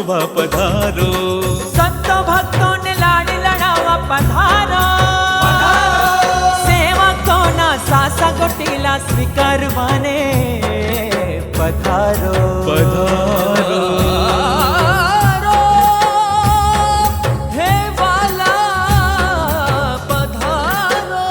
પૂજવા પધારો, સંતો ભક્તોને લાડ લડાવવા પધારો, સેવકોના સાસા ગોટીલા સ્વીકારવાને પધારો પધારો. હે વાલા પધારો.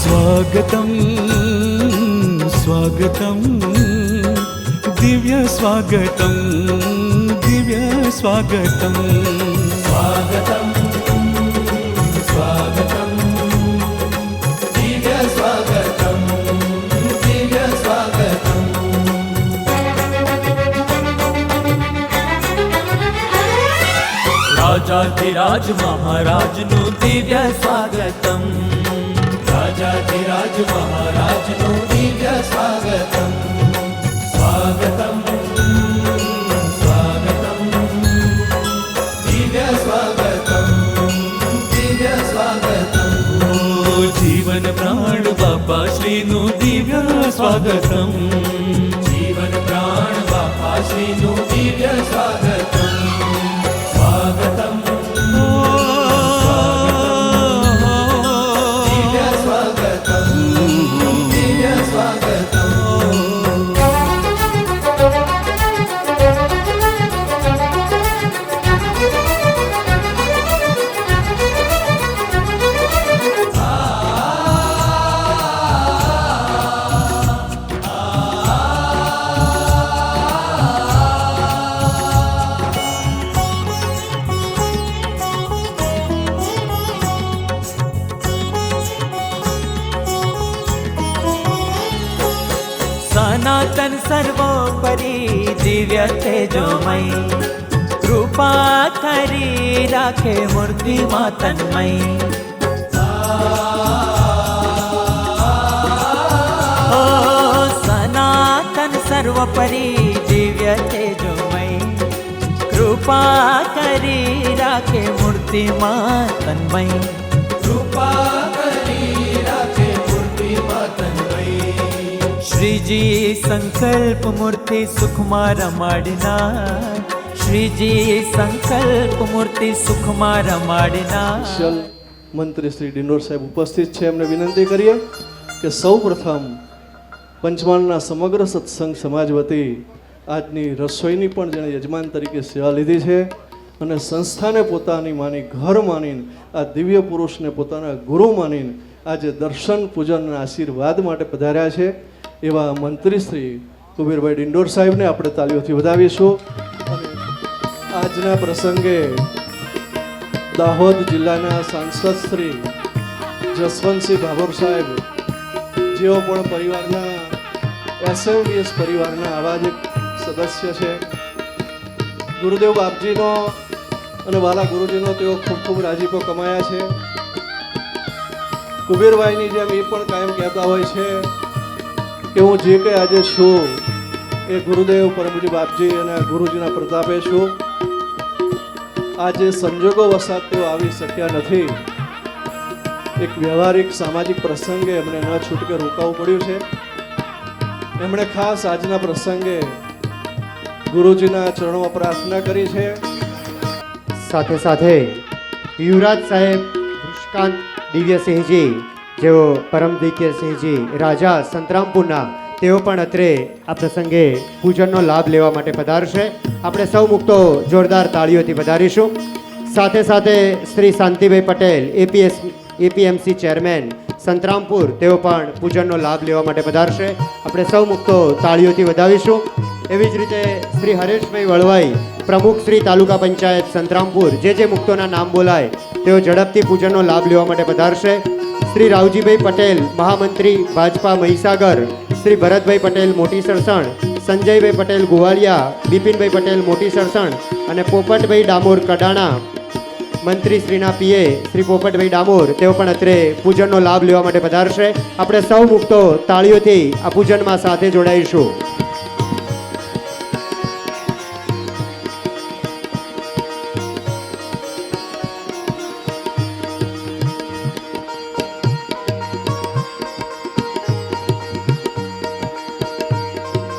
સ્વાગતમ સ્વાગતમ દિવ્ય સ્વાગતમ દિવ્ય સ્વાગતમ સ્વાગતમ સ્વાગતમ દિવ્ય સ્વાગતમ દિવ્ય સ્વાગતમ. રાજાધિરાજ મહારાજનું દિવ્ય સ્વાગતમ, રાજાધિરાજ મહારાજનું દિવ્ય સ્વાગતમ. સ્વાગતમ સ્વાગતમ દિવ્ય સ્વાગતમ દિવ્ય સ્વાગતમ. જીવન પ્રાણ બાપા શ્રીનું દિવ્ય સ્વાગતમ, જીવન પ્રાણ બાપા શ્રીનું દિવ્ય સ્વાગતમ. સ્વાગતમ દિવ્ય સ્વાગતમ દિવ્ય સ્વાગતમ. સનાતન સર્વોપરી દિવ્ય તેજોમય, કૃપા કરી રાખે મૂર્તિમાં તન્મય. ઓ સનાતન સર્વોપરી દિવ્ય તેજોમય, કૃપા કરી રાખે મૂર્તિમાં તન્મય. કૃપા કરી રાખે મૂર્તિમાં તન્મય. શ્રીજી સંકલ્પ મૂર્તિ સુખમાં રમાડનાર, શ્રીજી સંકલ્પ મૂર્તિ સુખમાં રમાડનાર. સ્પેશિયલ મંત્રી શ્રી ડિંડોર સાહેબ ઉપસ્થિત છે. એમને વિનંતી કરીએ કે સૌ પ્રથમ પંચમહાલના સમગ્ર સત્સંગ સમાજ વતી આજની રસોઈની પણ જેણે યજમાન તરીકે સેવા લીધી છે અને સંસ્થાને પોતાની માની ઘર માનીને આ દિવ્ય પુરુષને પોતાના ગુરુ માનીને આજે દર્શન પૂજન અને આશીર્વાદ માટે પધાર્યા છે એવા મંત્રી શ્રી કુબેરભાઈ ડિંડોર સાહેબને આપણે તાલીઓથી વધાવીશું. અને આજના પ્રસંગે દાહોદ જિલ્લાના સાંસદ શ્રી જસવંતસિંહ ભાભોર સાહેબ, જેઓ પણ પરિવારના એસએમવીએસ પરિવારના આવા જ એક સદસ્ય છે. ગુરુદેવ બાપજીનો અને વાલા ગુરુજીનો તેઓ ખૂબ ખૂબ રાજીપો કમાયા છે. કુબેરભાઈની જેમ એ પણ કાયમ કહેતા હોય છે કે હું જે કંઈ આજે છું એ ગુરુદેવ પરમજી બાપજી અને ગુરુજીના પ્રતાપે છું. આજે સંજોગો વસાત તેઓ આવી શક્યા નથી. એક વ્યવહારિક સામાજિક પ્રસંગે એમને ન છૂટકે રોકાવું પડ્યું છે. એમણે ખાસ આજના પ્રસંગે ગુરુજીના ચરણોમાં પ્રાર્થના કરી છે. સાથે સાથે યુવરાજ સાહેબ વૃષકાંત દિવ્યસિંહજી, જેઓ પરમ દિવ્યસિંહજી રાજા સંતરામપુરના, તેઓ પણ અત્રે આ પ્રસંગે પૂજનનો લાભ લેવા માટે પધારશે. આપણે સૌ મુક્તો જોરદાર તાળીઓથી વધારીશું. સાથે સાથે શ્રી શાંતિભાઈ પટેલ, એપીએમસી ચેરમેન સંતરામપુર, તેઓ પણ પૂજનનો લાભ લેવા માટે પધારશે. આપણે સૌ મુક્તો તાળીઓથી વધાવીશું. એવી જ રીતે શ્રી હરેશભાઈ વળવાઈ, પ્રમુખ શ્રી તાલુકા પંચાયત સંતરામપુર, જે મુક્તોના નામ બોલાય તેઓ ઝડપથી પૂજનનો લાભ લેવા માટે પધારશે. શ્રી રાવજીભાઈ પટેલ, મહામંત્રી ભાજપા મહીસાગર, શ્રી ભરતભાઈ પટેલ મોટી સરસણ, સંજયભાઈ પટેલ ગોવાલિયા, બિપિનભાઈ પટેલ મોટી સરસણ અને પોપટભાઈ ડામોર કડાણા, મંત્રી શ્રીના પીએ શ્રી પોપટભાઈ ડામોર, તેઓ પણ અત્રે પૂજનનો લાભ લેવા માટે પધારશે. આપણે સૌ મુક્તો તાળીઓથી આ પૂજનમાં સાથે જોડાઈશું.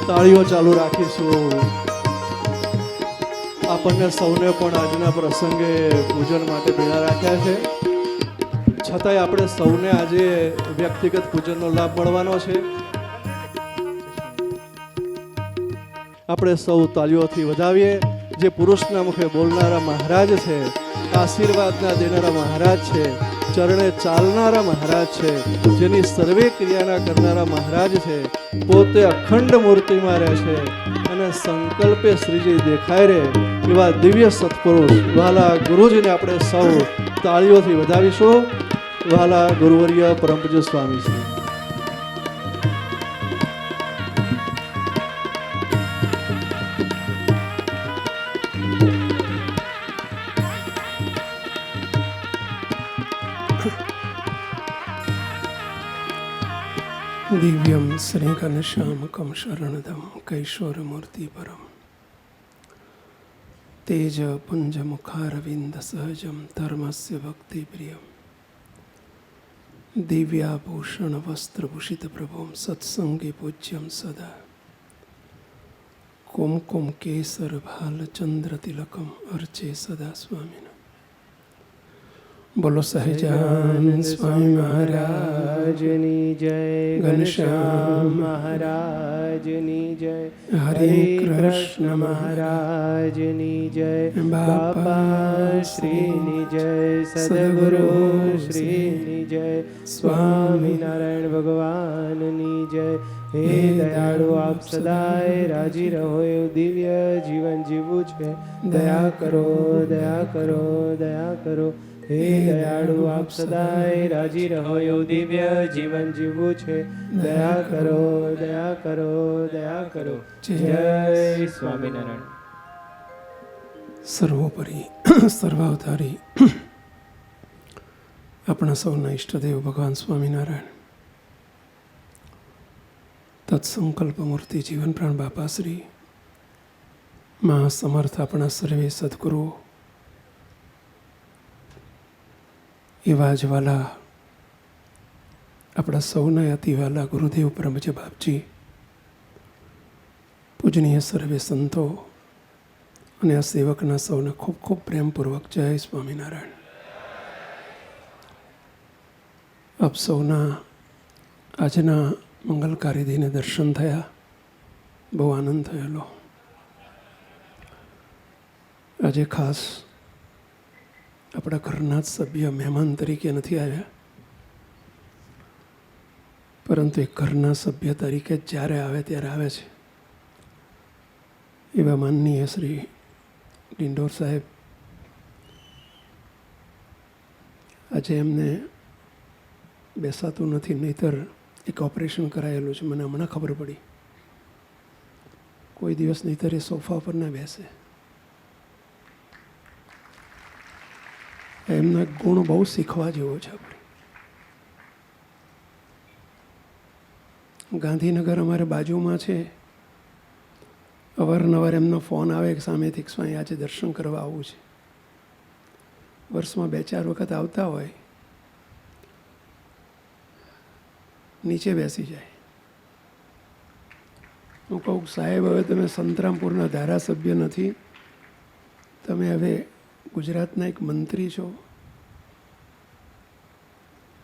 તાળીઓ ચાલુ રાખીશું. આપણને સૌને પણ આજના પ્રસંગે પૂજન માટે ભેળા રાખ્યા છે, છતાંય આપણે સૌને આજે વ્યક્તિગત પૂજનનો લાભ મળવાનો છે. આપણે સૌ તાળીઓથી વધાવીએ. જે પુરુષના મુખે બોલનારા મહારાજ છે, આશીર્વાદના દેનારા મહારાજ છે, ચરણે ચાલનારા મહારાજ છે, જેની સર્વે ક્રિયાના કરનારા મહારાજ છે, પોતે અખંડ મૂર્તિમાં રહે છે અને સંકલ્પે શ્રીજી દેખાય રહે એવા દિવ્ય સત્પુરુષ વાલા ગુરુજીને આપણે સૌ તાળીઓથી વધાવીશું. વાલા ગુરુવર્ય પરમ પૂજ્ય સ્વામીજી. દિવ્યમ શ્રી ઘનશ્યામકમ શરણદમ કૈશોરમૂર્તિ પરમ તેજ પુંજ મુખારવિંદ સહજમ ધર્મસ્ય ભક્તિ પ્રિયમ દિવ્યાભૂષણ વસ્ત્રભૂષિત પ્રભુમ સત્સંગી પૂજ્યમ સદા કુમકુમ કેસર ભાલ ચંદ્ર તિલકમ અર્ચે સદા સ્વામીના. બોલો સહજાનંદ સ્વામી મહારાજની જય, ઘનશ્યામ મહારાજની જય, હરે કૃષ્ણ મહારાજની જય, બાપા શ્રીની જય, સદગુરુ શ્રીની જય, સ્વામિનારાયણ ભગવાનની જય. હે દયાળુ આપ સદાય રાજી રહો એવું દિવ્ય જીવન જીવવું છે. દયા કરો, દયા કરો, દયા કરો. હે દયાળુ આપ સદાય રાજી રહો એવું દિવ્ય જીવન જીવવું છે. દયા કરો, દયા કરો, દયા કરો. જય સ્વામિનારાયણ. સર્વોપરી સર્વાવતારી આપણા સૌના ઈષ્ટદેવ ભગવાન સ્વામિનારાયણ, તત્સંકલ્પ મૂર્તિ જીવન પ્રાણ બાપાશ્રી મહાસમર્થ આપણા સર્વે સદગુરુઓ, એવા જ વાલા આપણા સૌના અતિવાલા ગુરુદેવ પરમજ બાપજી, પૂજનીય સર્વે સંતો અને આ સેવકના સૌને ખૂબ ખૂબ પ્રેમપૂર્વક જય સ્વામિનારાયણ. આપ સૌના આજના મંગલકારી દિને દર્શન થયા, બહુ આનંદ થયેલો. આજે ખાસ આપણા ઘરના જ સભ્ય મહેમાન તરીકે નથી આવ્યા, પરંતુ એક ઘરના સભ્ય તરીકે જ્યારે આવે ત્યારે આવે છે એવા માનનીય શ્રી ડિંડોર સાહેબ. આજે એમને બેસાતું નથી, નહીંતર એક ઓપરેશન કરાયેલું છે, મને હમણાં ખબર પડી. કોઈ દિવસ નહીંતર એ સોફા પર ના બેસે. એમનો એક ગુણ બહુ શીખવા જેવો છે. આપણે ગાંધીનગર અમારે બાજુમાં છે, અવારનવાર એમનો ફોન આવે કે સામેથી સ્વામી આજે દર્શન કરવા આવવું છે. વર્ષમાં 2-4 વખત આવતા હોય, નીચે બેસી જાય. હું કહું સાહેબ હવે તમે સંતરામપુરના ધારાસભ્ય નથી, તમે હવે ગુજરાતના એક મંત્રી છો,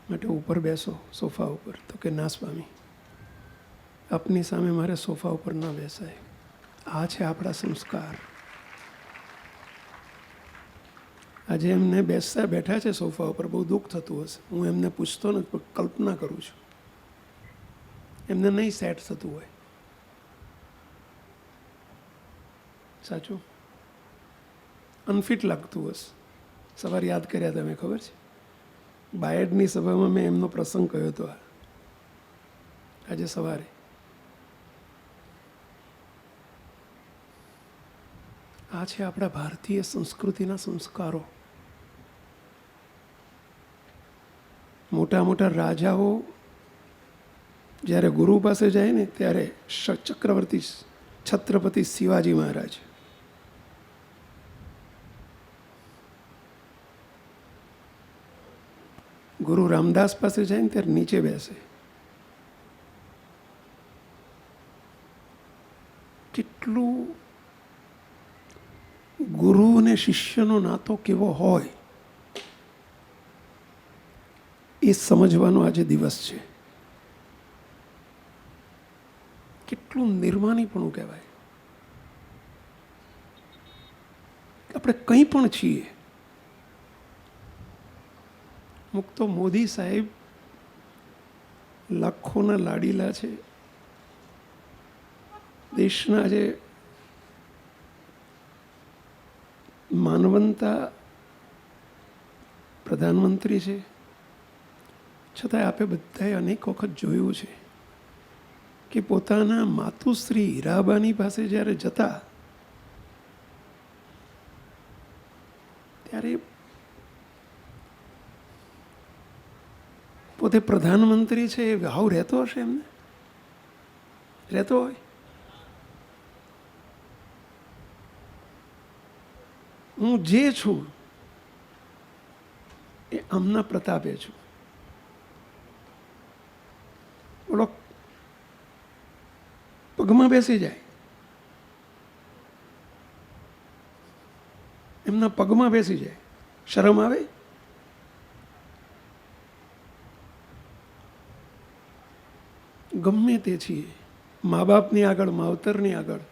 માટે ઉપર બેસો સોફા ઉપર. તો કે ના સ્વામી, આપની સામે મારે સોફા ઉપર ન બેસાય. આ છે આપણા સંસ્કાર. આજે એમને બેઠા છે સોફા ઉપર, બહુ દુઃખ થતું હશે. હું એમને પૂછતો નથી, પણ કલ્પના કરું છું એમને નહીં સેટ થતું હોય. સાચું, અનફિટ લાગતું હશે. સવારે યાદ કર્યા તમે, ખબર છે બાયડની સભામાં મેં એમનો પ્રસંગ કહ્યો હતો આજે સવારે. આ છે આપણા ભારતીય સંસ્કૃતિના સંસ્કારો. મોટા મોટા રાજાઓ જ્યારે ગુરુ પાસે જાય ને ત્યારે ચક્રવર્તી છત્રપતિ શિવાજી મહારાજ ગુરુ રામદાસ પાસે જાય ને ત્યારે નીચે બેસે. કેટલું ગુરુ અને શિષ્યનો નાતો કેવો હોય એ સમજવાનો આજે દિવસ છે. કેટલું નિર્માનીપણું કહેવાય. આપણે કંઈ પણ છીએ. મુક્ત મોદી સાહેબ લાખોના લાડીલા છે. દેશના આજે માનવંતા પ્રધાનમંત્રી છે. છતાંય આપણે બધાએ અનેક વખત જોયું છે કે પોતાના માતુશ્રી હીરાબાની પાસે જ્યારે જતા ત્યારે પોતે પ્રધાનમંત્રી છે એ ભાવ રહેતો હશે એમને? રહેતો હોય? હું જે છું એ આમના પ્રતાપે છું. બોલો, પગમાં બેસી જાય, એમના પગમાં બેસી જાય, શરમ આવે? ગમે તે છીએ, મા બાપની આગળ, માવતરની આગળ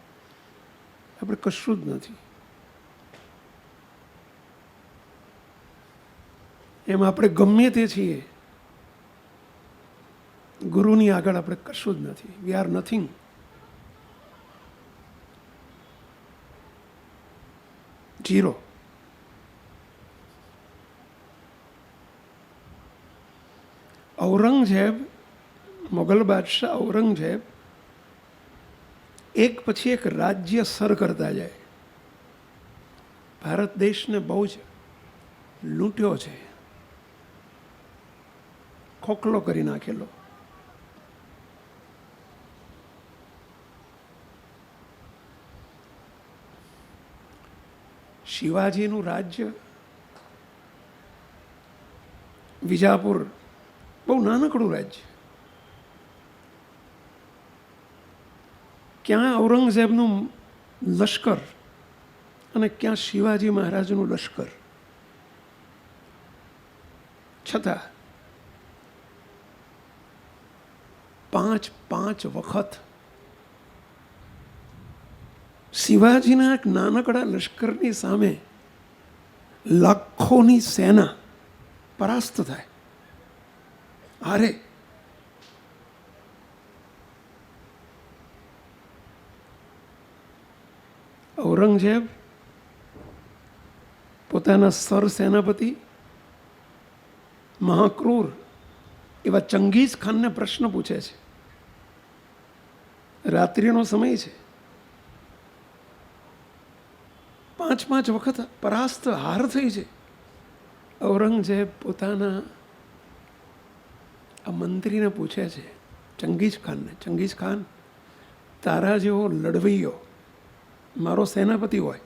આપણે કશું જ નથી. એમ આપણે ગમે તે છીએ, ગુરુની આગળ આપણે કશું જ નથી. We are nothing. Zero. Aurangzeb, Mughal બાદશાહ ઔરંગઝેબ એક પછી એક રાજ્ય સર કરતા જાય. ભારત દેશને બહુ જ લૂંટ્યો છે, ખોખલો કરી નાખેલો. શિવાજીનું રાજ્ય વિજાપુર બહુ નાનકડું રાજ્ય. ક્યાં ઔરંગઝેબનું લશ્કર અને ક્યાં શિવાજી મહારાજનું લશ્કર. છતાં 5 વખત શિવાજીના એક નાનકડા લશ્કરની સામે લાખોની સેના પરાસ્ત થાય, હારે. ઔરંગઝેબ પોતાના સર સેનાપતિ મહાક્રૂર એવા ચંગીઝ ખાનને પ્રશ્ન પૂછે છે. રાત્રિનો સમય છે. 5 વખત પરાસ્ત હાર થઈ છે. ઔરંગઝેબ પોતાના આ મંત્રીને પૂછે છે, ચંગીઝ ખાનને, ચંગીઝ ખાન, તારા જેવો લડવૈયો મારો સેનાપતિ હોય,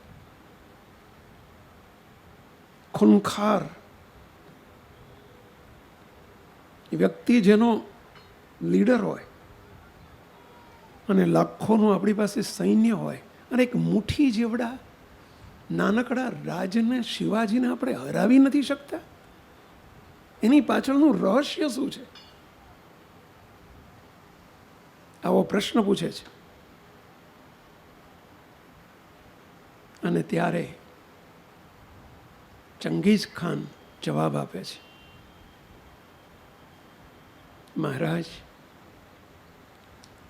ખૂનખાર વ્યક્તિ જેનો લીડર હોય અને લાખોનું આપણી પાસે સૈન્ય હોય અને એક મુઠ્ઠી જેવડા નાનકડા રાજને, શિવાજીને આપણે હરાવી નથી શકતા. એની પાછળનું રહસ્ય શું છે? આવો પ્રશ્ન પૂછે છે. અને ત્યારે ચંગીઝ ખાન જવાબ આપે છે, મહારાજ,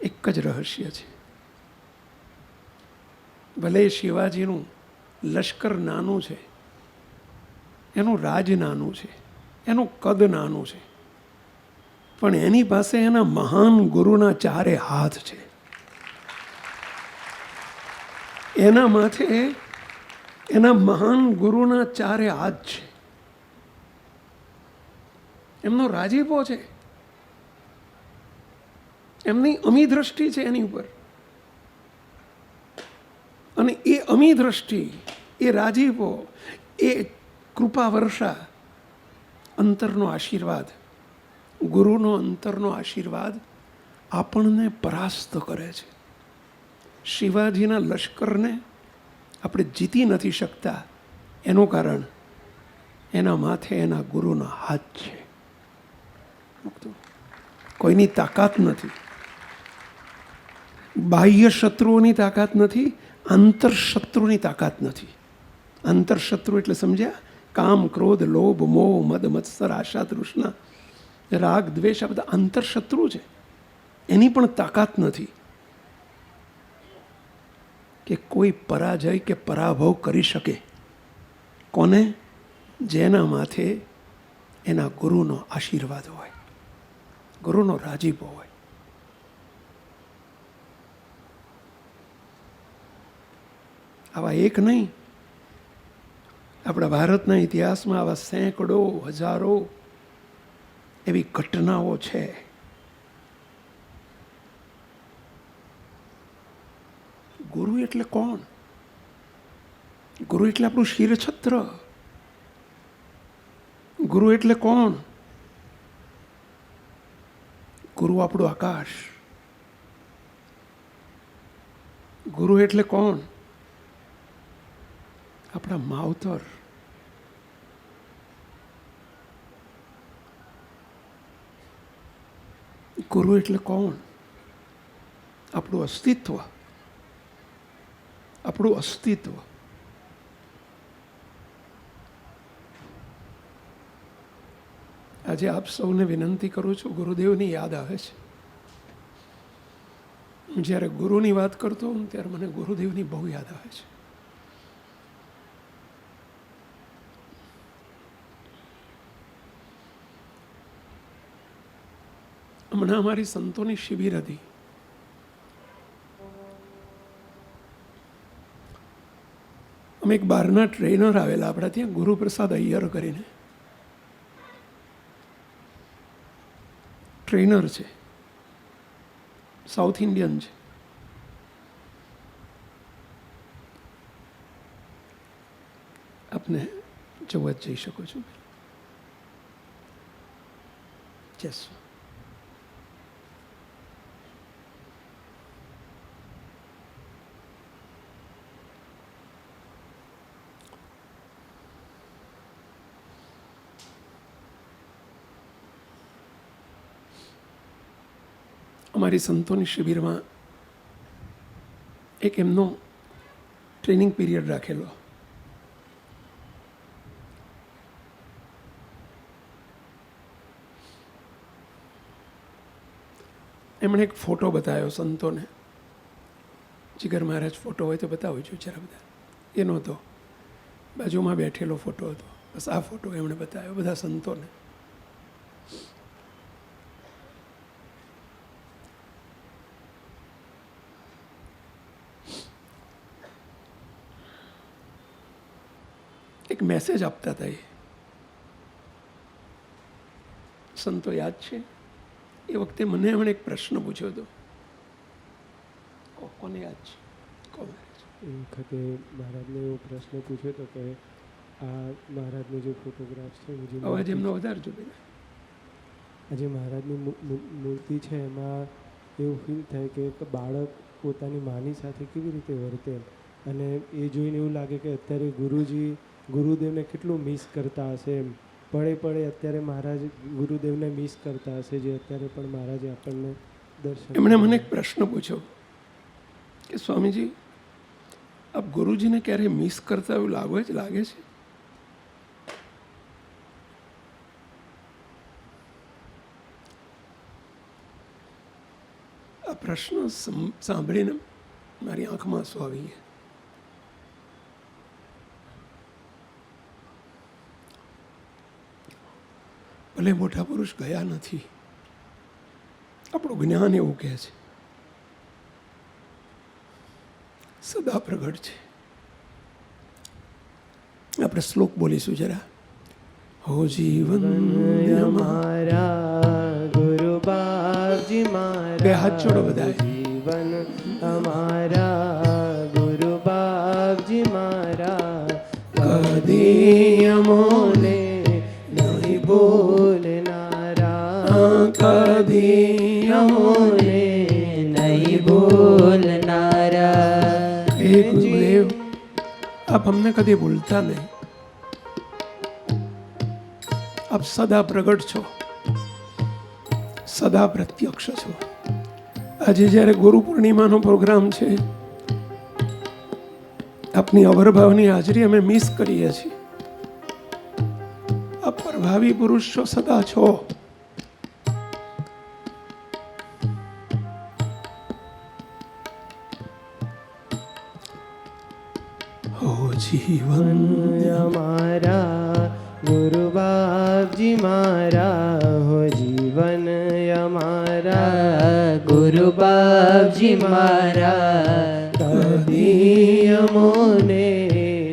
એક જ રહસ્ય છે. ભલે શિવાજીનું લશ્કર નાનું છે, એનું રાજ નાનું છે, એનું કદ નાનું છે, પણ એની પાસે એના મહાન ગુરુના 4 હાથ છે. એના માથે એના મહાન ગુરુના 4 હાથ છે. એમનો રાજીપો છે, એમની અમી દ્રષ્ટિ છે એની ઉપર. અને એ અમી દ્રષ્ટિ, એ રાજીપો, એ કૃપા વર્ષા, અંતરનો આશીર્વાદ, ગુરુનો અંતરનો આશીર્વાદ આપણને પરાસ્ત કરે છે. શિવાજીના લશ્કરને આપણે જીતી નથી શકતા, એનું કારણ એના માથે એના ગુરુના હાથ છે. કોઈની તાકાત નથી, બાહ્ય શત્રુઓની તાકાત નથી, આંતરશત્રુની તાકાત નથી. આંતરશત્રુ એટલે સમજ્યા? કામ, ક્રોધ, લોભ, મોહ, મદ, મત્સર, આશા, તૃષ્ણા, રાગ, દ્વેષ, આ બધા આંતરશત્રુ છે. એની પણ તાકાત નથી કે કોઈ પરાજય કે પરાભવ કરી શકે. કોને? જેના માથે એના ગુરુનો આશીર્વાદ હોય, ગુરુનો રાજીપો હોય. આવા એક નહીં, આપણા ભારતના ઇતિહાસમાં આવા સેંકડો, હજારો એવી ઘટનાઓ છે. ગુરુ એટલે કોણ? ગુરુ એટલે આપણું શિરછત્ર. ગુરુ એટલે કોણ? ગુરુ આપણું આકાશ. ગુરુ એટલે કોણ? આપણા માવતર. ગુરુ એટલે કોણ? આપણું અસ્તિત્વ. આપણું અસ્તિત્વ. આજે આપ સૌને વિનંતી કરું છું, ગુરુદેવની યાદ આવે છે. હું જ્યારે ગુરુની વાત કરતો હોઉં ત્યારે મને ગુરુદેવની બહુ યાદ આવે છે. હમણાં અમારી સંતોની શિબિર હતી. અમે એક બહારના ટ્રેનર આવેલા આપણા ત્યાં, ગુરુપ્રસાદ અય્યર કરીને ટ્રેનર છે, સાઉથ ઇન્ડિયન છે. આપને જોવા જ જઈ શકો છો. યસ. અમારી સંતોની શિબિરમાં એક એમનો ટ્રેનિંગ પીરિયડ રાખેલો. એમણે એક ફોટો બતાવ્યો સંતોને. જીગર મહારાજ ફોટો હોય તો બતાવજો જરા બધા. એ નહોતો, બાજુમાં બેઠેલો ફોટો હતો. બસ આ ફોટો એમણે બતાવ્યો બધા સંતોને. એક મેસેજ આપતા હતા. એ સંતો યાદ છે? એ વખતે મને એમણે એક પ્રશ્ન પૂછ્યો હતો. કોને યાદ છે? કોને? એ વખતે મહારાજને એવો પ્રશ્ન પૂછ્યો હતો કે આ મહારાજનો જે ફોટોગ્રાફ છે, અવાજ એમનો વધારજો બેન. આ જે મહારાજની મૂર્તિ છે એમાં એવું ફીલ થાય કે એક બાળક પોતાની માની સાથે કેવી રીતે વર્તે, અને એ જોઈને એવું લાગે કે અત્યારે ગુરુદેવને કેટલું મિસ કરતા હશે એમ. પડે પડે અત્યારે મહારાજ ગુરુદેવને મિસ કરતા હશે, જે અત્યારે પણ મહારાજે આપણને દર્શન. એમણે મને એક પ્રશ્ન પૂછ્યો કે સ્વામીજી, આપ ગુરુજીને ક્યારે મિસ કરતા એવું લાગે છે? આ પ્રશ્ન સાંભળીને મારી આંખમાં આંસુ આવી ગયા. ભલે મોટા પુરુષ ગયા નથી, આપણું જ્ઞાન એવું કહે છે, સદા પ્રગટ છે. આપણે શ્લોક બોલીશું જરા. હો જીવન અમારા ગુરુ બાપજી મારા, બે હાથ જોડો બધાએ. જીવન અમારા ગુરુ બાપજી મારા, કદી અમોને નહીં ભૂલનારા, કદી અમોને નહીં ભૂલનારા. હે ગુરુદેવ, આપ અમને કદી ભૂલતા નહીં. આપ સદા પ્રગટ છો, સદા પ્રત્યક્ષ છો. આજે જ્યારે ગુરુ પૂર્ણિમાનો પ્રોગ્રામ છે, આપની અવરભાવની હાજરી અમે મિસ કરીએ છીએ. આપ પ્રભાવી પુરુષ છો, સદા છો. હો જીવન અમારા ગુરુ બાપજી મારા, હો જીવન અમારા ગુરુ બાપજી મારા, કદી અમોને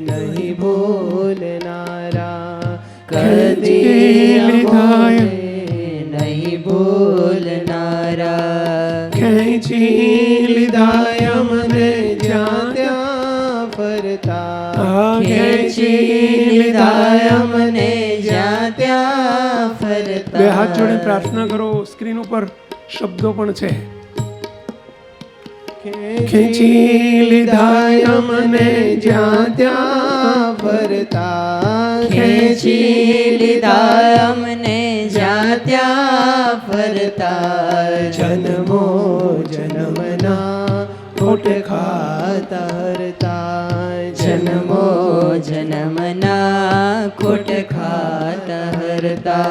નહીં ભૂલનારા, કદી અમોને નહીં ભૂલનારા. ખેંચી લીધા અમને જ્યાં ત્યાં ફરતા, ખેંચી લીધા અમને જ્યાં ત્યાં ફરતા. બે હાથ જોડી પ્રાર્થના કરો. સ્ક્રીન ઉપર શબ્દો પણ છે. ખેંચી લીધા અમને જ્યાં ત્યાં ફરતા, ખેંચી લીધા અમને જ્યાં ત્યાં ફરતા. જન્મો જન્મના ખોટ ખાતા હરતા, જન્મો જન્મના ખોટ ખાતા હરતા.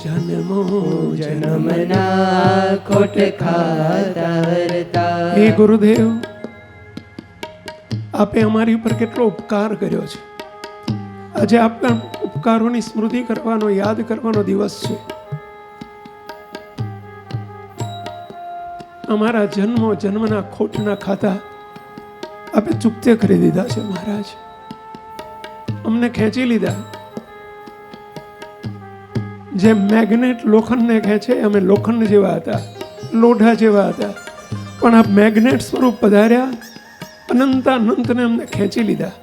જન્મો જન્મના ખોટ ખાતા હરતા. હે ગુરુદેવ, આપે અમારી ઉપર કેટલો ઉપકાર કર્યો છે. આજે આપના ઉપકારોની સ્મૃતિ કરવાનો, યાદ કરવાનો દિવસ છે. અમારા જન્મો જન્મના ખોટના ખાતા આપે ચૂકતે કરી દીધા છે મહારાજ. અમને ખેંચી લીધા. જે મેગ્નેટ લોખંડને ખેંચે, અમે લોખંડ જેવા હતા, લોઢા જેવા હતા. પણ આપ મેગ્નેટ સ્વરૂપ પધાર્યા, અનંતાનંતને અમને ખેંચી લીધા.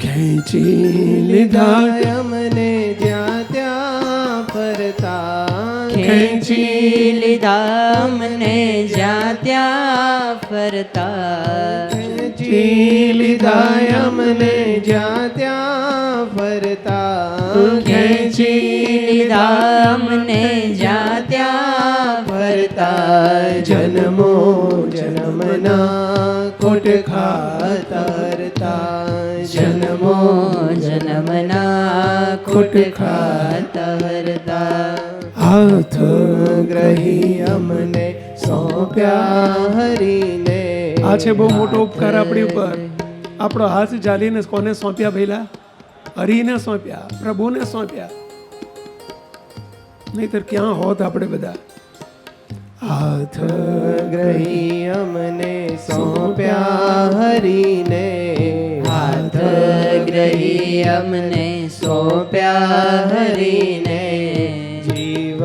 ખેંચી લીધા અમને જ્યાં ત્યાં ફરતા, ખેંચી લીધા અમને જ્યાં ત્યાં ફરતા. ખેંચી લીધા અમને જ્યાં ત્યાં ફરતા, ખેંચી લીધા અમને જ્યાં ત્યાં ફરતા. જન્મો જન્મના ખોટ ખાતા હરતા, જન્મો જન્મના ખોટ ખાતા હરતા. હાથ ગ્રહી અમને સોંપ્યા હરીને. આ છે બહુ મોટો ઉપકાર આપણી ઉપર. આપણો હાથ ચાલીને કોને સોંપ્યા? ભઈલા હરિને સોંપ્યા, પ્રભુને સોંપ્યા. નહીતર ક્યાં હોત આપણે બધા. હાથ ગ્રહી અમને સોંપ્યા હરીને, હાથ ગ્રહી અમને સોંપ્યા હરીને. જીવ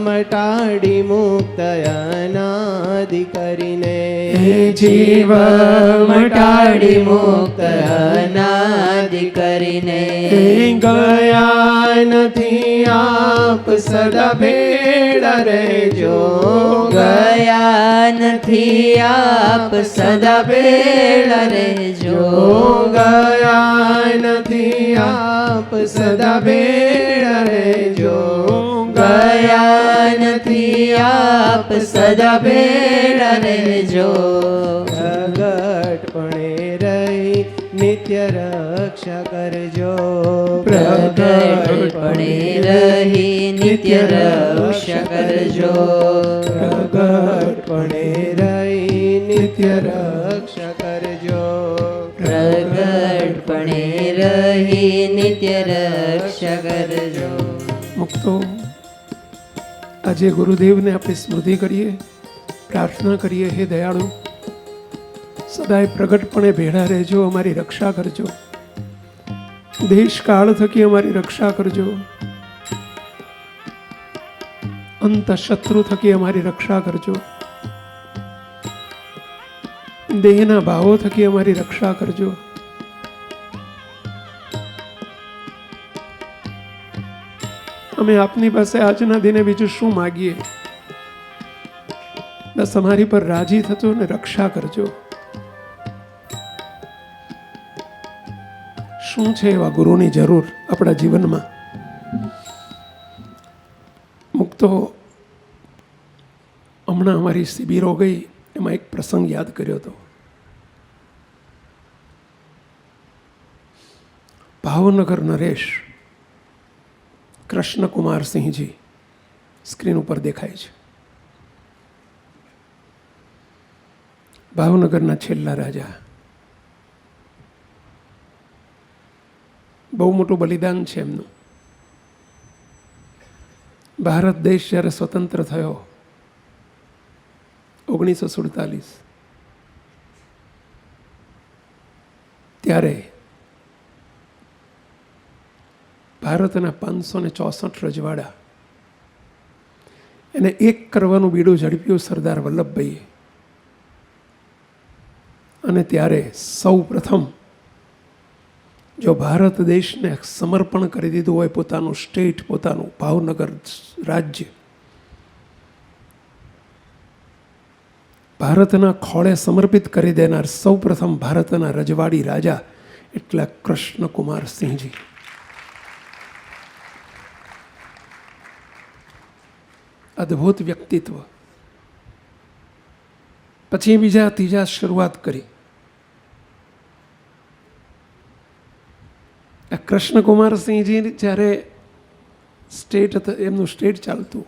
મટાડી મુક્ત અનાદિ કરીને, જીવ મટાડી મુક્ત અનાદિ કરીને. ગયા નથી આપ સદા ભેળા રહેજો ગયા નથી આપ સદા ભેળા રહેજો ગયા નથી આપ સદા ભેળા રહેજો ગયા નથી આપ સદા ભેળા રહેજો પ્રગટપણે રહી નિત્ય રક્ષા કરજો પ્રગટપણે રહી નિત્ય રક્ષા કરજો પ્રગટપણે રહી નિત્ય રક્ષા કરજો પ્રગટપણે રહી નિત્ય રક્ષા કરજો. મુક્તો આજે ગુરુદેવને આપણે સ્મૃતિ કરીએ, પ્રાર્થના કરીએ, હે દયાળુ સદાય પ્રગટપણે ભેળા રહેજો, અમારી રક્ષા કરજો, દેશ કાળ થકી અમારી રક્ષા કરજો, અંત શત્રુ થકી અમારી રક્ષા કરજો, દેહના ભાવો થકી અમારી રક્ષા કરજો. અમે આપની પાસે આજના દિને બીજું શું માગીએ? બસ અમારી પર રાજી થજો ને રક્ષા કરજો. શું છે એવા ગુરુની જરૂર આપણા જીવનમાં? મુક્તો હમણાં અમારી શિબિરો ગઈ એમાં એક પ્રસંગ યાદ કર્યો હતો. ભાવનગર નરેશ કૃષ્ણકુમારસિંહજી સ્ક્રીન ઉપર દેખાય છે. ભાવનગરના છેલ્લા રાજા. બહુ મોટું બલિદાન છે એમનું. ભારત દેશ જ્યારે સ્વતંત્ર થયો 1947 ત્યારે ભારતના 564 રજવાડા એને એક કરવાનું બીડું ઝડપ્યું સરદાર વલ્લભભાઈએ. અને ત્યારે સૌ પ્રથમ જો ભારત દેશને સમર્પણ કરી દીધું હોય પોતાનું સ્ટેટ, પોતાનું ભાવનગર રાજ્ય, ભારતના ખોળે સમર્પિત કરી દેનાર સૌ પ્રથમ ભારતના રજવાડી રાજા એટલા કૃષ્ણકુમારસિંહજી. અદ્ભુત વ્યક્તિત્વ. પછી બીજા ત્રીજા શરૂઆત કરી. આ કૃષ્ણકુમારસિંહજી જ્યારે એમનું સ્ટેટ ચાલતું,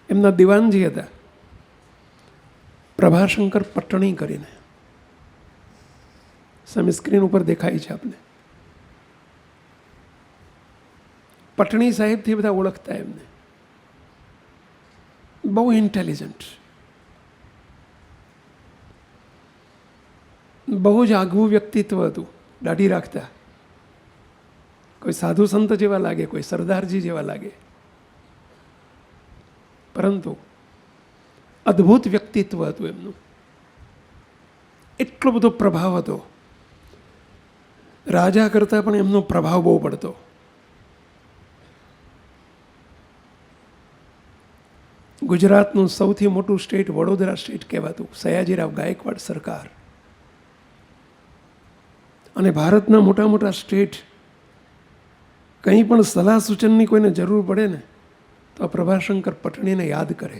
એમના દિવાનજી હતા પ્રભાશંકર પટણી કરીને, સામે સ્ક્રીન ઉપર દેખાય છે આપને. પટણી સાહેબથી બધા ઓળખતા એમને. બહુ ઇન્ટેલિજન્ટ, બહુ જ આગવું વ્યક્તિત્વ હતું. દાઢી રાખતા, કોઈ સાધુ સંત જેવા લાગે, કોઈ સરદારજી જેવા લાગે, પરંતુ અદ્ભુત વ્યક્તિત્વ હતું એમનું. એટલો બધો પ્રભાવ હતો. રાજા કરતાં પણ એમનો પ્રભાવ બહુ પડતો. ગુજરાતનું સૌથી મોટું સ્ટેટ વડોદરા સ્ટેટ કહેવાતું, સયાજીરાવ ગાયકવાડ સરકાર. અને ભારતના મોટા મોટા સ્ટેટ કંઈ પણ સલાહ સૂચનની કોઈને જરૂર પડે ને તો પ્રભાશંકર પટણીને યાદ કરે,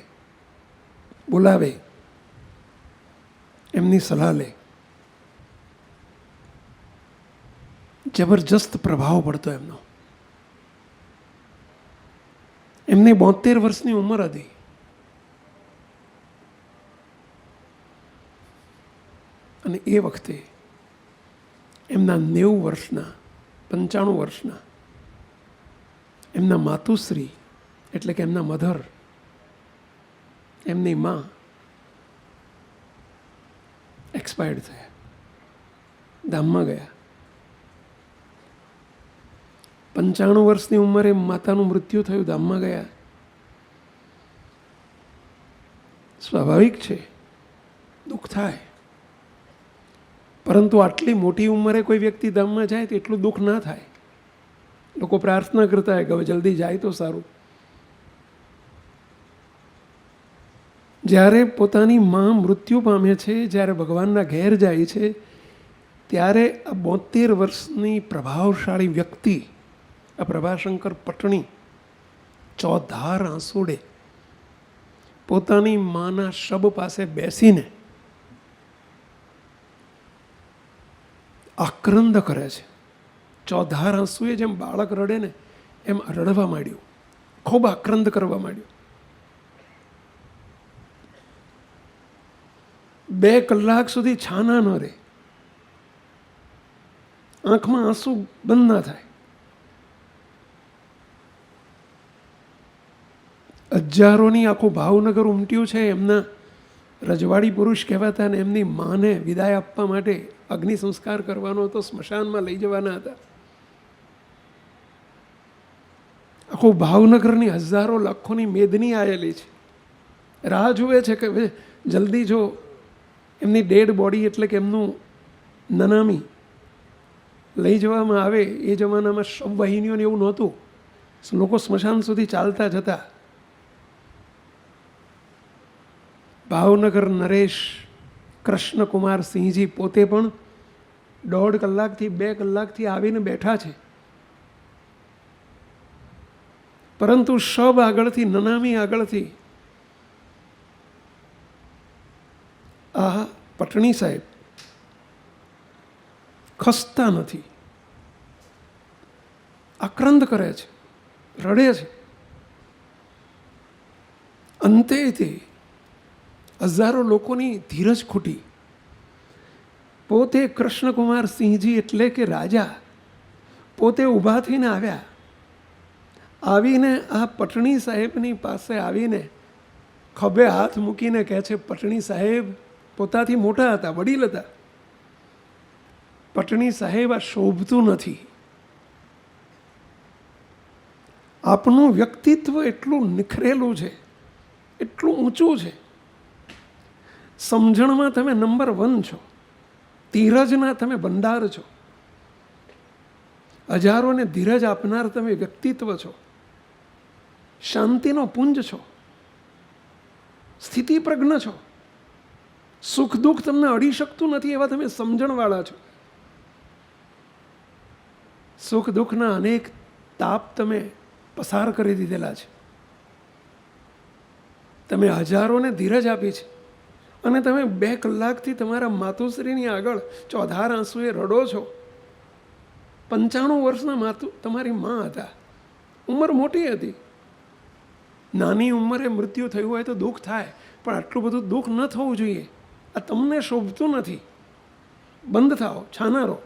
બોલાવે, એમની સલાહ લે. જબરજસ્ત પ્રભાવ પડતો એમનો. એમની 72 વર્ષની ઉંમર હતી. અને એ વખતે એમના 90 વર્ષના 95 વર્ષના એમના માતુશ્રી એટલે કે એમના મધર, એમની માં એક્સપાયર્ડ થયા, ધામમાં ગયા. 95 વર્ષની ઉંમરે માતાનું મૃત્યુ થયું, ધામમાં ગયા. સ્વાભાવિક છે, દુઃખ થાય. પરંતુ આટલી મોટી ઉંમરે કોઈ વ્યક્તિ ધામમાં જાય તો એટલું દુઃખ ના થાય. લોકો પ્રાર્થના કરતા હોય કે હવે જલ્દી જાય તો સારું. જ્યારે પોતાની માં મૃત્યુ પામે છે, જ્યારે ભગવાનના ઘેર જાય છે, ત્યારે આ 72 વર્ષની પ્રભાવશાળી વ્યક્તિ, આ પ્રભાશંકર પટણી, ચોધાર આંસુડે પોતાની માના શબ પાસે બેસીને આક્રંદ કરે છે. ચોધાર આંસુએ જેમ બાળક રડે ને એમ રડવા માંડ્યું, ખૂબ આક્રંદ કરવા માંડ્યું. 2 કલાક સુધી છાના ન રહે, આંખમાં આંસુ બંધ ના થાય. હજારોની આખું ભાવનગર ઉમટ્યું છે. એમના રજવાડી પુરુષ કહેવાતા ને એમની માને વિદાય આપવા માટે અગ્નિ સંસ્કાર કરવાનો હતો, સ્મશાનમાં લઈ જવાના હતા. આખું ભાવનગરની હજારો લાખોની મેદની આવેલી છે, રાહ જુએ છે કે જલ્દી જો એમની ડેડ બોડી એટલે કે એમનું નનામી લઈ જવામાં આવે. એ જમાનામાં શબવાહિનીઓને એવું નહોતું, લોકો સ્મશાન સુધી ચાલતા જતા. ભાવનગર નરેશ કૃષ્ણકુમાર સિંહજી પોતે પણ 1.5 કલાકથી 2 કલાકથી આવીને બેઠા છે, પરંતુ શબ આગળથી, નનામી આગળથી આ પટણી સાહેબ ખસતા નથી, આક્રંદ કરે છે, રડે છે. અંતે તે હજારો લોકોની ધીરજ ખૂટી. પોતે કૃષ્ણકુમાર સિંહજી એટલે કે રાજા પોતે ઊભા થઈને આવ્યા, આવીને આ પટણી સાહેબની પાસે આવીને ખભે હાથ મૂકીને કહે છે, પટણી સાહેબ પોતાથી મોટા હતા, વડીલ હતા, પટણી સાહેબ આ શોભતું નથી. આપનું વ્યક્તિત્વ એટલું નિખરેલું છે, એટલું ઊંચું છે, સમજણમાં તમે નંબર 1 છો, ધીરજના તમે ભંડાર છો, હજારોને ધીરજ આપનાર તમે વ્યક્તિત્વ છો, શાંતિનો પુંજ છો, સ્થિતિ પ્રજ્ઞ છો, સુખ દુઃખ તમને અડી શકતું નથી એવા તમે સમજણવાળા છો. સુખ દુઃખના અનેક તાપ તમે પસાર કરી દીધેલા છે. તમે હજારોને ધીરજ આપી છે અને તમે 2 કલાકથી તમારા માતુશ્રીની આગળ ચોધાર આંસુએ રડો છો. 95 વર્ષના તમારી માં હતા, ઉંમર મોટી હતી. નાની ઉંમરે મૃત્યુ થયું હોય તો દુઃખ થાય, પણ આટલું બધું દુઃખ ન થવું જોઈએ. આ તમને શોભતું નથી, બંધ થાઓ, છાના રહો,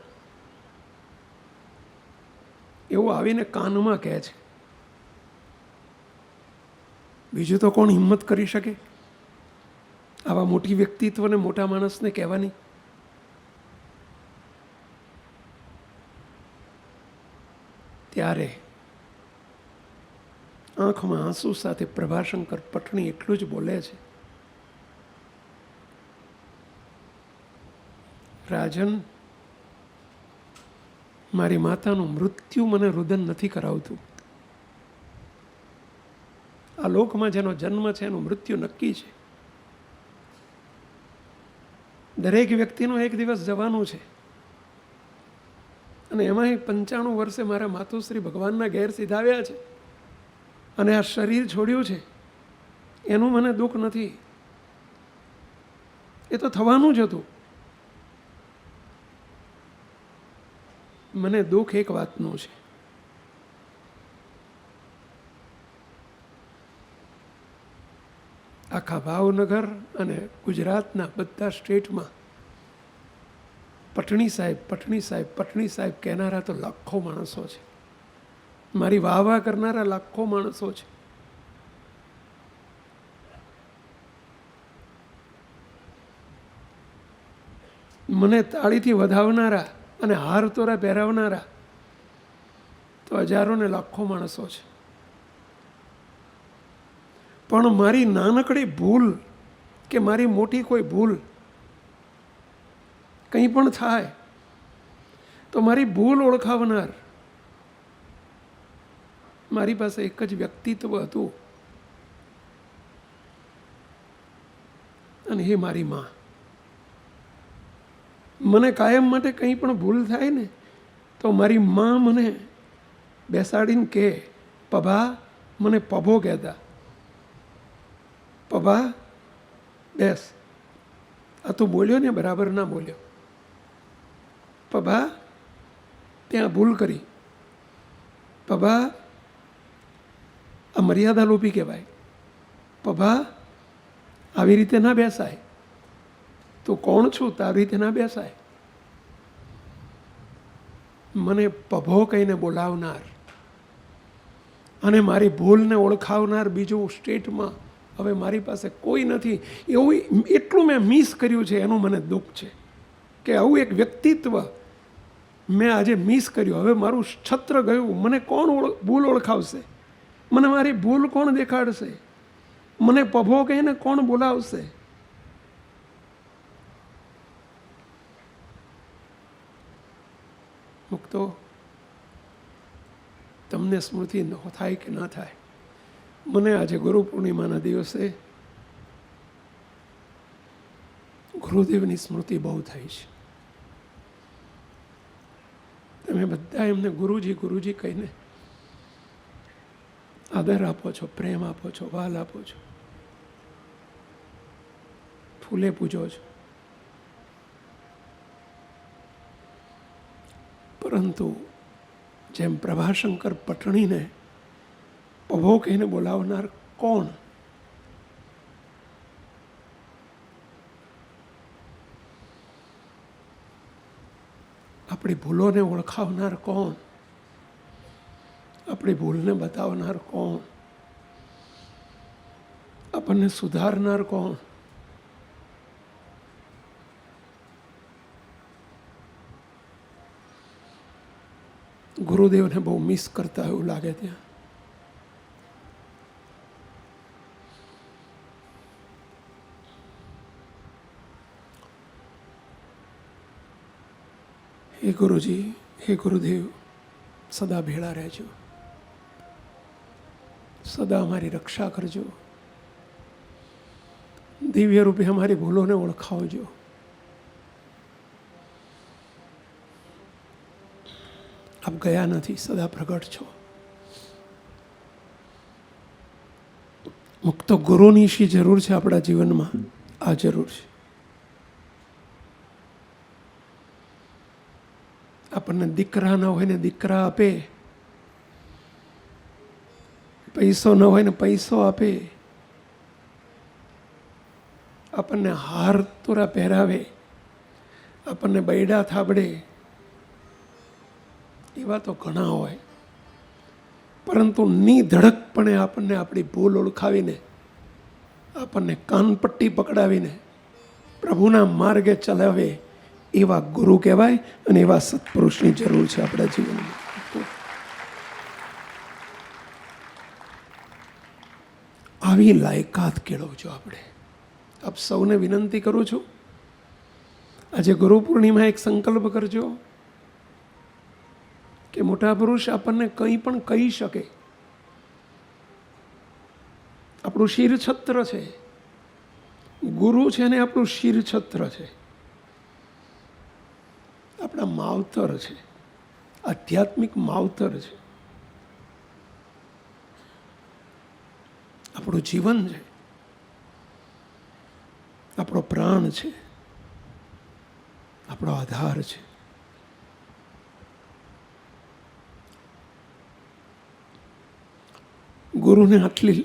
એવું આવીને કાનમાં કહે છે. બીજું તો કોણ હિંમત કરી શકે આવા મોટી વ્યક્તિત્વને, મોટા માણસને કહેવાની? ત્યારે આંખમાં આંસુ સાથે પ્રભાશંકર પટણી એટલું જ બોલે છે, રાજન, મારી માતાનું મૃત્યુ મને રુદન નથી કરાવતું. આ લોકમાં જેનો જન્મ છે એનું મૃત્યુ નક્કી છે. દરેક વ્યક્તિનું એક દિવસ જવાનું છે, અને એમાંય 95 વર્ષે મારા માતુશ્રી ભગવાનના ઘેર સીધાવ્યા છે અને આ શરીર છોડ્યું છે, એનું મને દુઃખ નથી. એ તો થવાનું જ હતું. મને દુઃખ એક વાતનું છે, આખા ભાવનગર અને ગુજરાતના બધા સ્ટેટમાં પટણી સાહેબ, પટણી સાહેબ, પટણી સાહેબ કહેનારા તો લાખો માણસો છે. મારી વાહ વાહ કરનારા લાખો માણસો છે. મને તાળીથી વધાવનારા અને હાર તોરા પહેરાવનારા તો હજારો ને લાખો માણસો છે. પણ મારી નાનકડી ભૂલ કે મારી મોટી કોઈ ભૂલ કંઈ પણ થાય તો મારી ભૂલ ઓળખાવનાર, મારી પાસે એક જ વ્યક્તિત્વ હતું, અને એ મારી માં. મને કાયમ માટે કંઈ પણ ભૂલ થાય ને તો મારી માં મને બેસાડીને કહે, પભા, મને પભો કહેતા, પભા બેસ, આ તું બોલ્યો ને બરાબર ના બોલ્યો, પભા ત્યાં ભૂલ કરી, પભા આ મર્યાદા લોપી કહેવાય, પભા આવી રીતે ના બેસાય, તું કોણ છું તારી રીતે ના બેસાય. મને પભો કહીને બોલાવનાર અને મારી ભૂલને ઓળખાવનાર બીજું સ્ટેટમાં હવે મારી પાસે કોઈ નથી. એવું એટલું મેં મિસ કર્યું છે, એનું મને દુઃખ છે કે આવું એક વ્યક્તિત્વ મેં આજે મિસ કર્યું. હવે મારું છત્ર ગયું. મને કોણ ભૂલ ઓળખાવશે? મને મારી ભૂલ કોણ દેખાડશે? મને પભો કહીને કોણ બોલાવશે? મુક્તો, તમને સ્મૃતિ થાય કે ના થાય, મને આજે ગુરુ પૂર્ણિમાના દિવસે ગુરુદેવની સ્મૃતિ બહુ થઈ છે. તમે બધા એમને ગુરુજી ગુરુજી કહીને આદર આપો છો, પ્રેમ આપો છો, વાલ આપો છો, ફૂલે પૂજો છો. પરંતુ જેમ પ્રભાશંકર પટણીને પભો કહીને બોલાવનાર કોણ? આપણી ભૂલોને ઓળખાવનાર કોણ? આપણી ભૂલને બતાવનાર કોણ? આપણને સુધારનાર કોણ? ગુરુદેવને બહુ મિસ કરતા એવું લાગે ત્યાં. હે ગુરુજી, હે ગુરુદેવ, સદા ભેળા રહેજો, સદા અમારી રક્ષા કરજો, દિવ્ય રૂપે અમારી ભૂલોને ઓળખાવજો. આપ ગયા નથી, સદા પ્રગટ છો. મુક્ત ગુરુની શી જરૂર છે આપણા જીવનમાં? આ જરૂર છે. આપણને દીકરા ન હોય ને દીકરા આપે, પૈસો ન હોય ને પૈસો આપે, આપણને હાર તોરા પહેરાવે, આપણને બૈડા થાબડે, એવા તો ઘણા હોય. પરંતુ નિધડકપણે આપણને આપણી ભૂલ ઓળખાવીને, આપણને કાનપટ્ટી પકડાવીને પ્રભુના માર્ગે ચલાવે એવા ગુરુ કહેવાય. અને એવા સત્પુરુષની જરૂર છે આપણા જીવનમાં. આવી લાયકાત કેળવજો આપણે. આપ સૌને વિનંતી કરું છું, આજે ગુરુ પૂર્ણિમા એક સંકલ્પ કરજો કે મોટા પુરુષ આપણને કંઈ પણ કહી શકે. આપણું શિરછત્ર છે, ગુરુ છે ને આપણું શિરછત્ર છે, આપણા માવતર છે, આધ્યાત્મિક માવતર છે, આપણું જીવન છે, આપણો પ્રાણ છે, આપણો આધાર છે. ગુરુને આટલી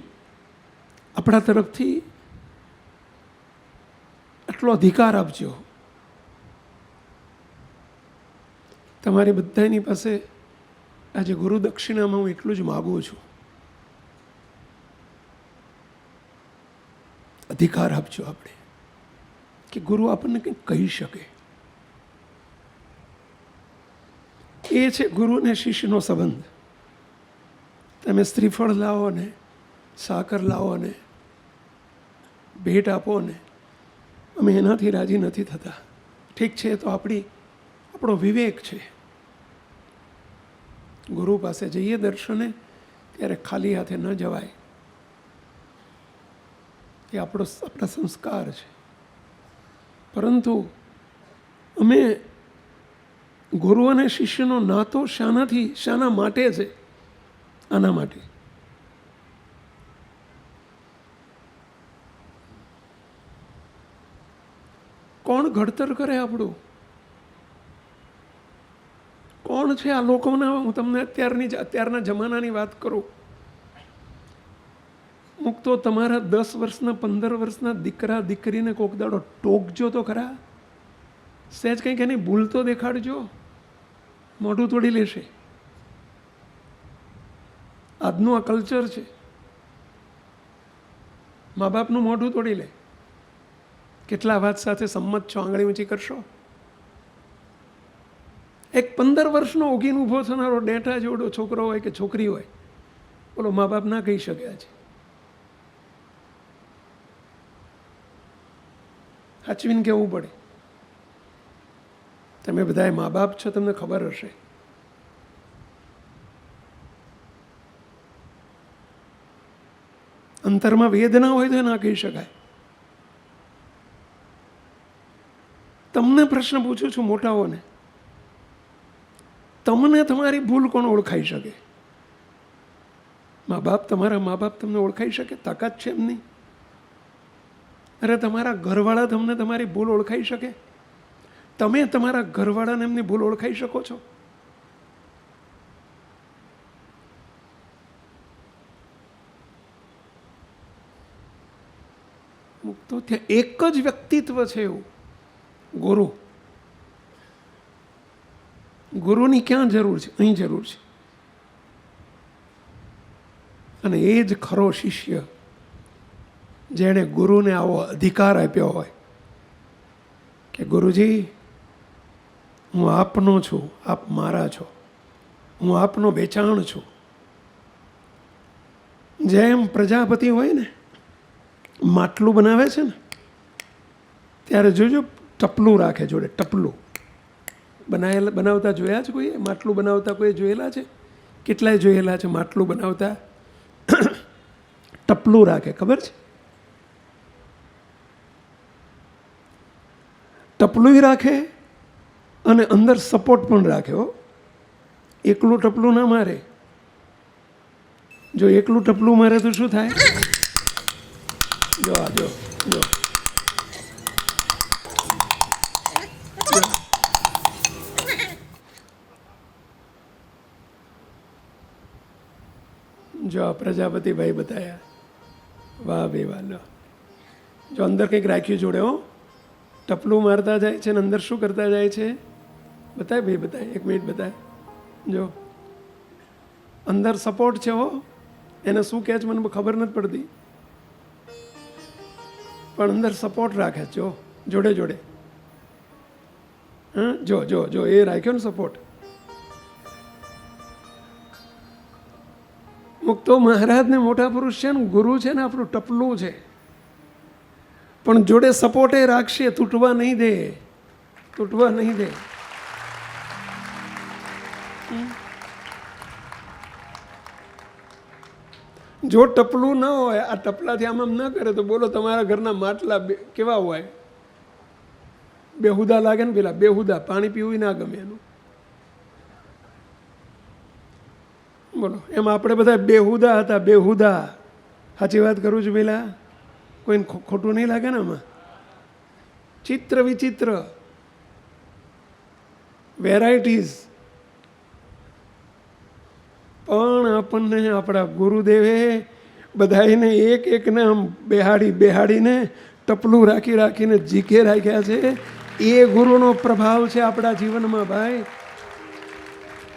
આપણા તરફથી આટલો અધિકાર આપજો. તમારી બધાની પાસે આજે ગુરુ દક્ષિણામાં હું એટલું જ માગું છું, અધિકાર આપજો આપણે કે ગુરુ આપણને કંઈક કહી શકે. એ છે ગુરુ અને શિષ્યનો સંબંધ. તમે શ્રીફળ લાવો ને, સાકર લાવો ને, ભેટ આપો ને, અમે એનાથી રાજી નથી થતા. ઠીક છે, તો આપણો વિવેક છે. ગુરુ પાસે જઈએ દર્શને ત્યારે ખાલી હાથે ન જવાય. એ આપણા સંસ્કાર છે. પરંતુ અમે ગુરુ અને શિષ્યનો નાતો શાના માટે છે? આના માટે. કોણ ઘડતર કરે આપણું? કોણ છે આ લોકોના? હું તમને અત્યારના જમાનાની વાત કરું. મુક તો તમારા 10 વર્ષના 15 વર્ષના દીકરા દીકરીને કોક દાડો ટોકજો તો ખરા. સહેજ કંઈક એની ભૂલ તો દેખાડજો, મોઢું તોડી લેશે. આજનું આ કલ્ચર છે. મા બાપનું મોઢું તોડી લે. કેટલા વાત સાથે સંમત છો? આંગળી ઊંચી કરશો. એક 15 વર્ષનો ઉગીને ઊભો થનારો ડેટા જેવડો છોકરો હોય કે છોકરી હોય, બોલો મા બાપ ના કહી શકે છે? સાચવીને કહેવું પડે. તમે બધા મા બાપ છો, તમને ખબર હશે. અંતરમાં વેદના હોય તો ના કહી શકાય. તમને પ્રશ્ન પૂછું છું મોટાઓને, તમને તમારી ભૂલ કોણ ઓળખાઈ શકે? મા બાપ, તમારા મા બાપ તમને ઓળખાઈ શકે? તાકાત છે એમની? અરે તમારા ઘરવાળા તમને તમારી ભૂલ ઓળખાઈ શકે? તમે તમારા ઘરવાળાને એમની ભૂલ ઓળખાઈ શકો છો? તો ત્યાં એક જ વ્યક્તિત્વ છે એવું, ગુરુ. ગુરુની ક્યાં જરૂર છે? અહીં જરૂર છે. અને એ જ ખરો શિષ્ય, જેણે ગુરુને આવો અધિકાર આપ્યો હોય કે ગુરુજી, હું આપનો છું, આપ મારા છો, હું આપનો વેચાણ છું. જેમ પ્રજાપતિ હોય ને, માટલું બનાવે છે ને, ત્યારે જોજો ટપલું રાખે જોડે. ટપલું બનાવતા જોયા છે કોઈ? માટલું બનાવતા કોઈ જોયેલા છે? કેટલાય જોયેલા છે માટલું બનાવતા? ટપલું રાખે, ખબર છે? ટપલું રાખે અને અંદર સપોર્ટ પણ રાખે. હો, એકલું ટપલું ના મારે. જો એકલું ટપલું મારે તો શું થાય? જો આ જો જો જો પ્રજાપતિભાઈ બતાયા. વાહ ભાઈ વાહ. લો, જો અંદર કંઈક રાખ્યું જોડે. હો, ટપલું મારતા જાય છે ને અંદર શું કરતા જાય છે? બતાય ભાઈ, બતાય. 1 મિનિટ બતાય. જો અંદર સપોર્ટ છે. હો, એને શું કહે છે મને ખબર નથી પડતી, પણ અંદર સપોર્ટ રાખે. જો જોડે જોડે. હા, જો જો જો એ રાખ્યો ને સપોર્ટ. મુક્તો મહારાજ ને મોટા પુરુષ છે ને, ગુરુ છે ને, આપણું ટપલું છે. પણ જોડે સપોર્ટે રાખશે, તૂટવા નહીં દે, તૂટવા નહીં દે. જો ટપલું ના હોય, આ ટપલાથી આમ આમ ના કરે તો બોલો તમારા ઘરના માટલા કેવા હોય? બેહુદા લાગે ને. પેલા બેહુદા, પાણી પીવું ના ગમે એનું. બોલો, એમ આપણે બધા બેહુદા હતા, બેહુદા. સાચી વાત કરું છું પેલા? કોઈને ખોટું નહીં લાગે ને આમાં? ચિત્ર વિચિત્ર વેરાયટીઝ. પણ આપણને આપણા ગુરુદેવે બધાને એક એકને આમ બેહાડીને ટપલું રાખીને જીકે રાખ્યા છે. એ ગુરુનો પ્રભાવ છે આપણા જીવનમાં ભાઈ.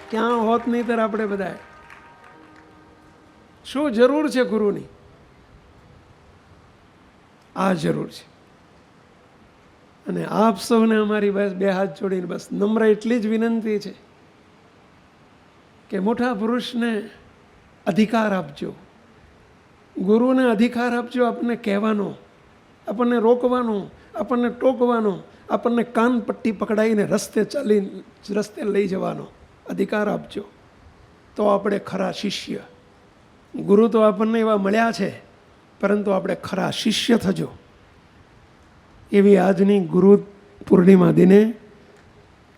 ક્યાં હોત નહીં ત્યારે આપણે બધા. શું જરૂર છે ગુરુની? આ જરૂર છે. અને આપ સૌને અમારી બસ 2 હાથ જોડીને બસ નમ્ર એટલી જ વિનંતી છે કે મોટા પુરુષને અધિકાર આપજો, ગુરુને અધિકાર આપજો. આપણને કહેવાનો, આપણને રોકવાનો, આપણને ટોકવાનો, આપણને કાન પટ્ટી પકડાઈને રસ્તે લઈ જવાનો અધિકાર આપજો. તો આપણે ખરા શિષ્ય. ગુરુ તો આપણને એવા મળ્યા છે, પરંતુ આપણે ખરા શિષ્ય થજો એવી આજની ગુરુ પૂર્ણિમા દિને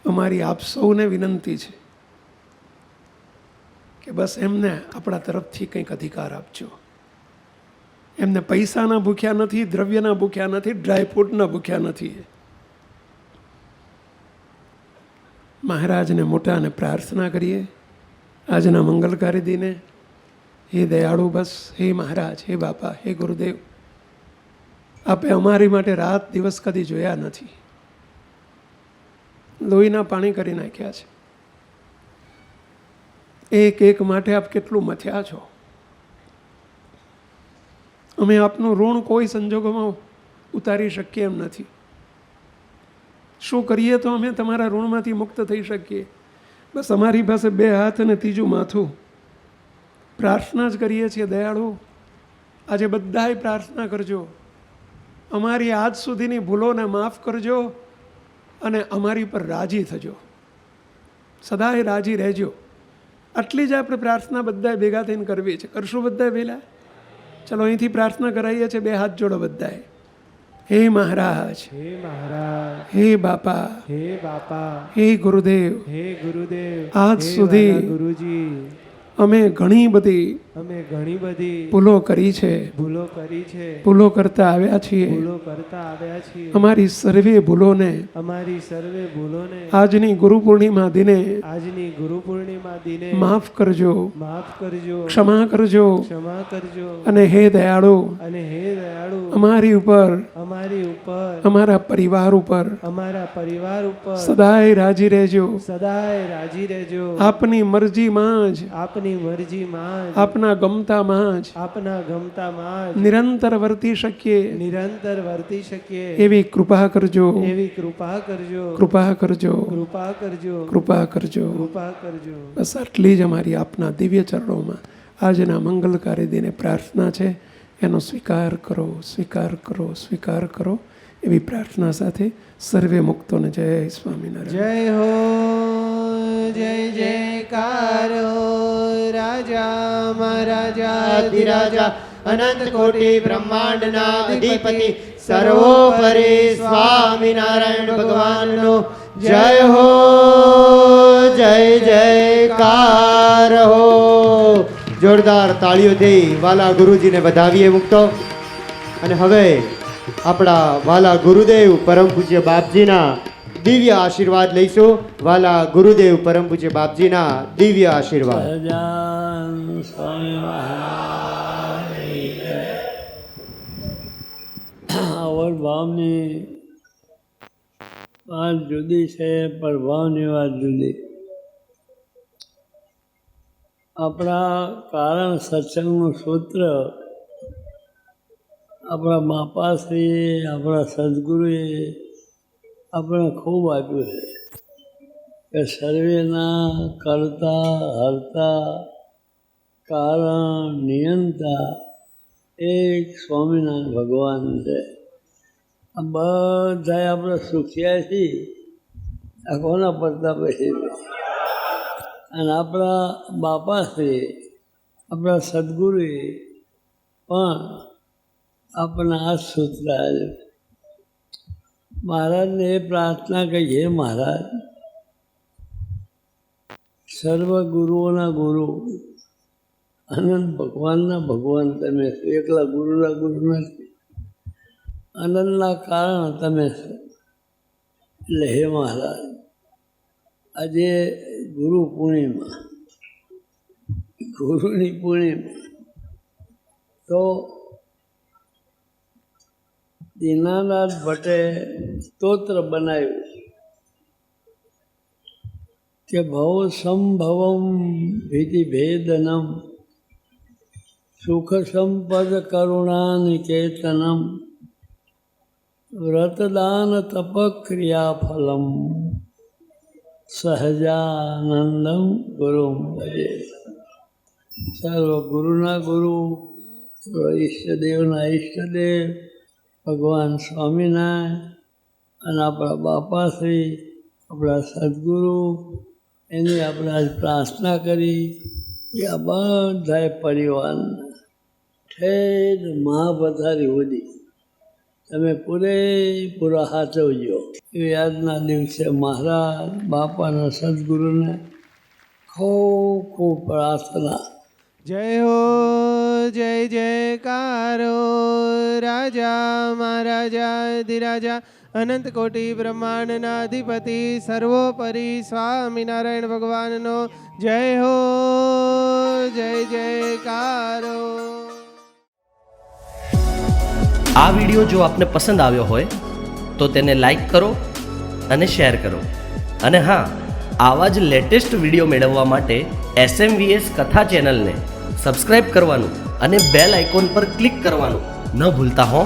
અમારી આપ સૌને વિનંતી છે કે બસ એમને આપણા તરફથી કંઈક અધિકાર આપજો. એમને પૈસાના ભૂખ્યા નથી, દ્રવ્યના ભૂખ્યા નથી, ડ્રાયફ્રૂટના ભૂખ્યા નથી. મહારાજને મોટાને પ્રાર્થના કરીએ આજના મંગલકારી દિને. હે દયાળુ, બસ હે મહારાજ, હે બાપા, હે ગુરુદેવ, આપે અમારી માટે રાત દિવસ કદી જોયા નથી, લોહીના પાણી કરી નાખ્યા છે. એક એક માટે આપ કેટલું મથ્યા છો. અમે આપનું ઋણ કોઈ સંજોગોમાં ઉતારી શકીએ એમ નથી. શું કરીએ તો અમે તમારા ઋણમાંથી મુક્ત થઈ શકીએ? બસ અમારી પાસે બે હાથ અને ત્રીજું માથું. પ્રાર્થના જ કરીએ છીએ દયાળુ, આજે બધાએ પ્રાર્થના કરજો, અમારી આજ સુધીની ભૂલોને માફ કરજો અને અમારી પર રાજી થજો, સદાય રાજી રહેજો. આટલી જ આપણે પ્રાર્થના બધાએ ભેગા થઈને કરવી છે. કરશું બધાએ પહેલાં? ચલો અહીંથી પ્રાર્થના કરાવીએ છીએ. બે હાથ જોડો બધાએ. હે મહારાજ, હે મહારાજ, હે બાપા, હે બાપા, હે ગુરુદેવ, હે ગુરુદેવ, આજ હે સુધી વાલા ગુરુજી અમે ઘણી બધી અમે ઘણી બધી ભૂલો કરી છે, ભૂલો કરી છે, ભૂલો કરતા આવ્યા છીએ. ભૂલો કરતા આવ્યા છીએ. અમારી સર્વે ભૂલોને અમારી સર્વે ભૂલોને આજની ગુરુ પૂર્ણિમા દિને આજની ગુરુ પૂર્ણિમા દિને માફ કરજો, માફ કરજો, ક્ષમા કરજો. ક્ષમા કરજો. અને હે દયાળુ, અને હે દયાળુ, અમારી ઉપર, અમારી ઉપર, અમારા પરિવાર ઉપર અમારા પરિવાર ઉપર સદાય રાજી રહેજો. સદાય રાજી રહેજો. આપની મરજીમાં જ, આપની મરજીમાં જ, આપના ગમતામાં જ આપના ગમતામાં જ નિરંતર વર્તી શકીએ નિરંતર વર્તી શકીએ એવી કૃપા કરજો, એવી કૃપા કરજો. કૃપા કરજો, કૃપા કરજો. કૃપા કરજો. કૃપા કરજો. બસ આટલી જ અમારી આપના દિવ્ય ચરણોમાં આજના મંગલકારી દિને પ્રાર્થના છે. એનો સ્વીકાર કરો, સ્વીકાર કરો, સ્વીકાર કરો એવી પ્રાર્થના સાથે સર્વે મુક્તોને જય સ્વામિનારાયણ. જય હો, જય જયકાર હો, રાજા મહારાજાધિરાજા અનંત કોટી બ્રહ્માંડના અધિપતિ સર્વોપરી સ્વામિનારાયણ ભગવાનનો જય હો, જય જયકાર હો. જોરદાર તાળીઓથી વાલા ગુરુજીને વધાવીએ મુક્તો. અને હવે આપણા વાલા ગુરુદેવ પરમ પૂજ્ય બાપજીના દિવ્ય આશીર્વાદ લઈશું. વાલા ગુરુદેવ પરમ પૂજ્ય બાપજીના દિવ્ય આશીર્વાદ. સહજાનંદ સ્વામી મહારાજ આવડ ભાવની વાત જુદી છે, પણ ભાવની વાત જુદી. આપણા કારણ સત્સંગનું સૂત્ર આપણા બાપાશ્રીએ, આપણા સદગુરુએ આપણે ખૂબ આપ્યું છે કે સર્વેના કરતા, હરતા, કારણ, નિયંતા એક સ્વામિનારાયણ ભગવાન છે. આ બધા આપણે સુખ્યા છીએ આ કોના પડતા પછી. અને આપણા બાપાશ્રી, આપણા સદગુરુએ પણ આપણને આ સૂત્ર આવ્યું. મહારાજને એ પ્રાર્થના કહી, હે મહારાજ, સર્વ ગુરુઓના ગુરુ, અનંત ભગવાનના ભગવાન તમે છો. એકલા ગુરુના ગુરુ નથી, અનંતના કારણ તમે છો. એટલે હે મહારાજ, આજે ગુરુ પૂર્ણિમા, ગુરુની પૂર્ણિમા, તો દીનાનાથ ભટ્ટે સ્તોત્ર બનાવ્યું કે ભવ સંભવમ ભીતિ ભેદનમ સુખ સંપદ કરુણા નિકેતનમ વ્રતદાન તપક્રિયા ફલમ સહજાનંદમ ગુરુમ ભજે. સર્વ ગુરુના ગુરુ, ઈષ્ટદેવના ઈષ્ટદેવ ભગવાન સ્વામિનારાયણ અને આપણા બાપાશ્રી, આપણા સદગુરુ, એની આપણે આજ પ્રાર્થના કરી. તો એ આ બધાય પરિવારને ઠેર મહાપથારી સુધી તમે પૂરેપૂરા સાચવજો એવી આજના દિવસે મહારાજ બાપાના સદગુરુને ખૂબ ખૂબ પ્રાર્થના. જય હો જય જયકારો રાજા મહારાજાધિરાજા અનંત કોટી બ્રહ્માંડના અધિપતિ સર્વોપરી સ્વામિનારાયણ ભગવાનનો જય હો જય જયકારો. આ વિડીયો જો આપને પસંદ આવ્યો હોય તો તેને લાઈક કરો અને શેર કરો. અને હા, આવા જ લેટેસ્ટ વિડીયો મેળવવા માટે SMVS કથા ચેનલને સબસ્ક્રાઇબ કરવાનું અને બેલ આઇકોન પર ક્લિક કરવાનું ન ભૂલતા હો.